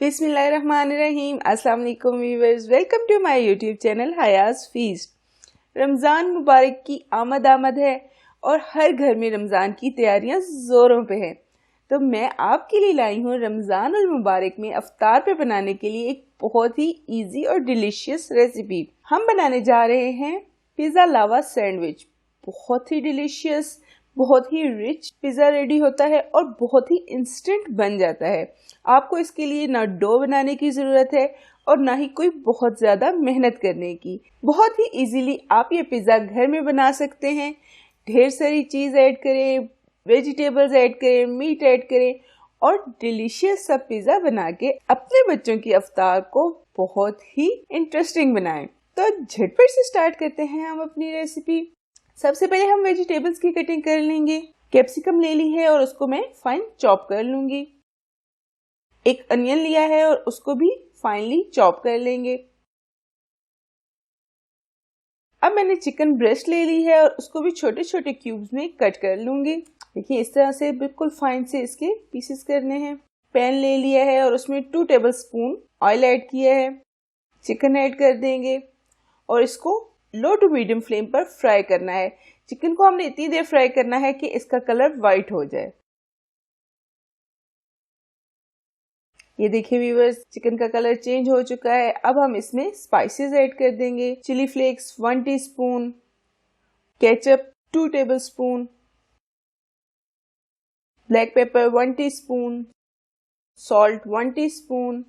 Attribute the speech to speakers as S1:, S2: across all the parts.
S1: बिस्मिल्लाहिर्रहमानिर्रहीम। अस्सलाम वालेकुम viewers, welcome to my YouTube channel Haya's feast. Ramzan मुबारक की आमद है और हर घर में रमज़ान की तैयारियां ज़ोरों पे हैं। तो मैं आपके लिए लाई हूँ रमज़ान और मुबारक में अफ्तार पे बनाने के लिए एक बहुत ही इजी और डिलीशियस रेसिपी। हम बनाने जा रहे हैं पिज़्ज़ा लावा सैंडविच। बहुत ही डिलीशियस, बहुत ही रिच पिज़्ज़ा रेडी होता है और बहुत ही इंस्टेंट बन जाता है। आपको इसके लिए ना डो बनाने की ज़रूरत है और ना ही कोई बहुत ज़्यादा मेहनत करने की। बहुत ही इजीली आप ये पिज़्ज़ा घर में बना सकते हैं। ढेर सारी चीज़ ऐड करें, वेजिटेबल्स ऐड करें, मीट ऐड करें और डिलीशियस सा पिज़्ज़ा बना के अपने बच्चों की अफ्तार को बहुत ही इंटरेस्टिंग बनाएं। तो झटपट से स्टार्ट करते हैं हम अपनी रेसिपी। सबसे पहले हम वेजिटेबल्स की कटिंग कर लेंगे। कैप्सिकम ले ली है और उसको मैं फाइन चॉप कर लूंगी। एक अनियन लिया है और उसको भी फाइनली चॉप कर लेंगे। अब मैंने चिकन ब्रेस्ट ले ली है और उसको भी छोटे छोटे क्यूब्स में कट कर लूंगी। देखिए इस तरह से बिल्कुल फाइन से इसके पीसेस करने हैं। पैन ले लिया है और उसमें 2 टेबलस्पून ऑयल ऐड किया है। चिकन ऐड कर देंगे और इसको लो टू मीडियम फ्लेम पर फ्राई करना है। चिकन को हमने इतनी देर फ्राई करना है कि इसका कलर वाइट हो जाए। ये देखिए व्यूअर्स, चिकन का कलर चेंज हो चुका है। अब हम इसमें स्पाइसेस ऐड कर देंगे। Chilli flakes 1 teaspoon, ketchup 2 tablespoon, black pepper 1 teaspoon, salt 1 teaspoon,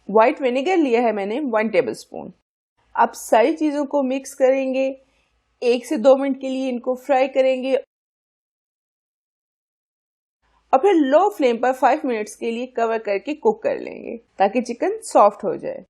S1: white vinegar लिया है मैंने 1 टेबलस्पून। अब सारी चीजों को मिक्स करेंगे। 1 से 2 मिनट के लिए इनको फ्राई करेंगे और फिर लो फ्लेम पर 5 मिनट्स के लिए कवर करके कुक कर लेंगे ताकि चिकन सॉफ्ट हो जाए।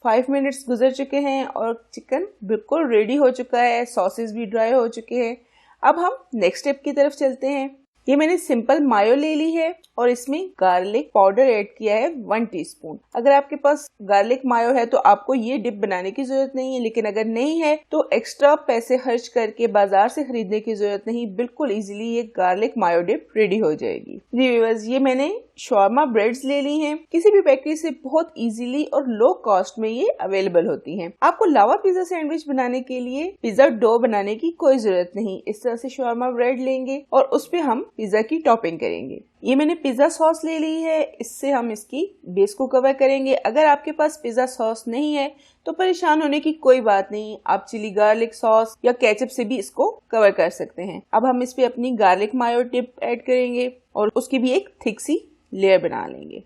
S1: 5 मिनट्स गुजर चुके हैं और चिकन बिल्कुल रेडी हो चुका है। सॉसेस भी ड्राई हो चुके हैं। अब हम नेक्स्ट स्टेप की तरफ चलते हैं। ये मैंने सिंपल मायो ले ली है और इसमें गार्लिक पाउडर ऐड किया है 1 टीस्पून। अगर आपके पास गार्लिक मायो है तो आपको ये डिप बनाने की जरूरत नहीं है, लेकिन अगर नहीं है तो एक्स्ट्रा पैसे खर्च करके बाजार से खरीदने की जरूरत नहीं। बिल्कुल इजीली ये गार्लिक मायो डिप रेडी हो जाएगी। जी व्यूअर्स, ये मैंने शॉर्मा ब्रेड्स ले ली हैं। किसी भी बेकरी से बहुत इजीली और लो कॉस्ट में ये अवेलेबल होती हैं। आपको लावा पिज्जा सैंडविच बनाने के लिए पिज्जा डो बनाने की कोई जरूरत नहीं। इस तरह से शॉर्मा ब्रेड लेंगे और उस पे हम पिज्जा की टॉपिंग करेंगे। ये मैंने पिज्जा सॉस ले ली है, इससे हम इसकी बेस को कवर करेंगे। अगर आपके पास पिज्जा सॉस नहीं है तो परेशान होने की कोई बात नहीं, आप चिली गार्लिक सॉस या केचप से भी इसको कवर कर सकते हैं। अब हम इस पे अपनी गार्लिक मायो डिप ऐड करेंगे और उसकी भी एक थिक सी लेयर बना लेंगे।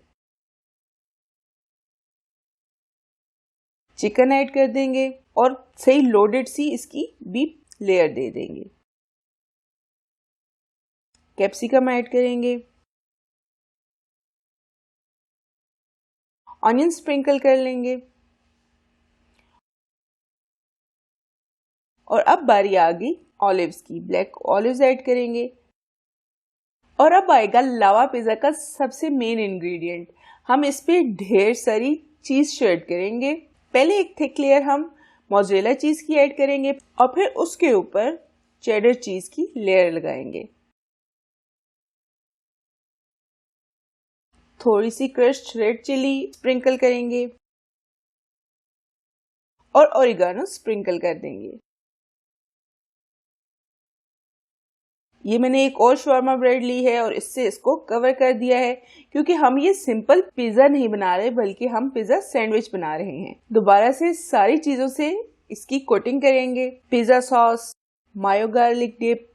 S1: चिकन ऐड कर देंगे और सही लोडेड सी इसकी भी लेयर दे देंगे। कैप्सिकम ऐड करेंगे, ऑनियन स्प्रिंकल कर लेंगे और अब बारी आ गई ऑलिव्स की। ब्लैक ऑलिव्स ऐड करेंगे और अब आएगा लावा पिज्जा का सबसे मेन इंग्रेडिएंट। हम इस पे ढेर सारी चीज शेड करेंगे। पहले एक थिक लेयर हम मोज़रेला चीज की ऐड करेंगे और फिर उसके ऊपर चेडर चीज की लेयर लगाएंगे। थोड़ी सी क्रश्ड रेड चिली स्प्रिंकल करेंगे और ओरिगानो स्प्रिंकल कर देंगे। ये मैंने एक और शॉर्मा ब्रेड ली है और इससे इसको कवर कर दिया है, क्योंकि हम ये सिंपल पिज्जा नहीं बना रहे बल्कि हम पिज्जा सैंडविच बना रहे हैं। दोबारा से सारी चीजों से इसकी कोटिंग करेंगे। पिज्जा सॉस, मायो गार्लिक डिप,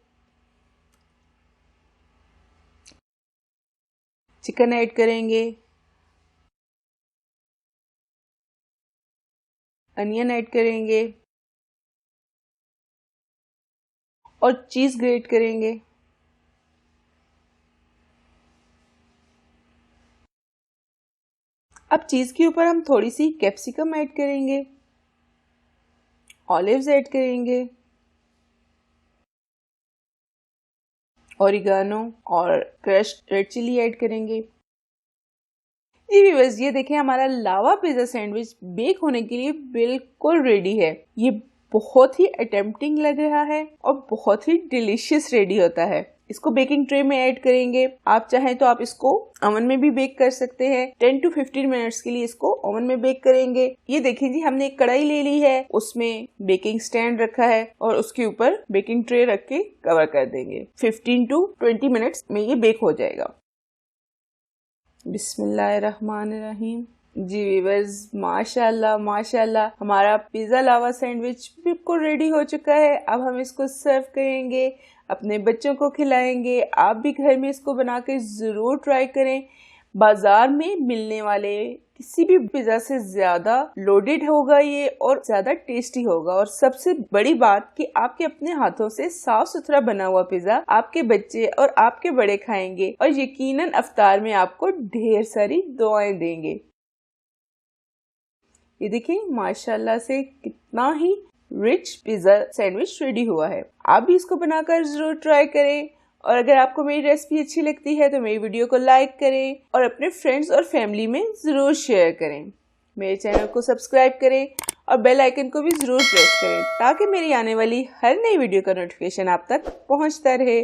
S1: चिकन ऐड करेंगे, अनियन ऐड करेंगे और चीज ग्रेट करेंगे। अब चीज के ऊपर हम थोड़ी सी कैप्सिकम ऐड करेंगे, ऑलिव्स ऐड करेंगे, ओरिगानो और क्रश्ड रेड चिली ऐड करेंगे। व्यूअर्स, ये देखें हमारा लावा पिज्जा सैंडविच बेक होने के लिए बिल्कुल रेडी है। ये बहुत ही अटेम्प्टिंग लग रहा है और बहुत ही डिलीशियस रेडी होता है। इसको बेकिंग ट्रे में ऐड करेंगे। आप चाहें तो आप इसको ओवन में भी बेक कर सकते हैं। 10 to 15 मिनट्स के लिए इसको ओवन में बेक करेंगे। ये देखिए जी, हमने एक कढ़ाई ले ली है, उसमें बेकिंग स्टैंड रखा है और उसके ऊपर बेकिंग ट्रे रख के कवर कर देंगे। 15 to 20 मिनट्स में ये बेक हो जाएगा। बिस्मिल्लाहिर्रहमानिर्रहीम। जी व्यूअर्स, माशाल्लाह माशाल्लाह, हमारा पिज़्ज़ा लावा सैंडविच बिल्कुल रेडी हो चुका है। अब हम इसको सर्व करेंगे, अपने बच्चों को खिलाएंगे। आप भी घर में इसको बना के ज़रूर ट्राई करें। बाजार में मिलने वाले किसी भी पिज़्ज़ा से ज़्यादा लोडेड होगा ये और ज़्यादा टेस्टी होगा। और सबसे बड़ी बात कि आपके अपने हाथों से साफ सुथरा बना हुआ पिज़्ज़ा आपके बच्चे और आपके बड़े खाएंगे और यकीनन इफ्तार में आपको ढेर सारी दुआएं देंगे। ये देखिए माशाल्लाह से कितना ही रिच पिज़्ज़ा सैंडविच रेडी हुआ है। आप भी इसको बनाकर ज़रूर ट्राई करें। और अगर आपको मेरी रेसिपी अच्छी लगती है तो मेरी वीडियो को लाइक करें और अपने फ्रेंड्स और फैमिली में ज़रूर शेयर करें। मेरे चैनल को सब्सक्राइब करें और बेल आइकन को भी ज़रूर प्रेस करें ताकि मेरी आने वाली हर नई वीडियो का नोटिफिकेशन आप तक पहुंचता रहे।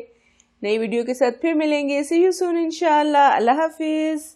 S1: नई वीडियो के साथ फिर मिलेंगे। सी यू सून इंशाअल्लाह। अल्लाह हाफिज़।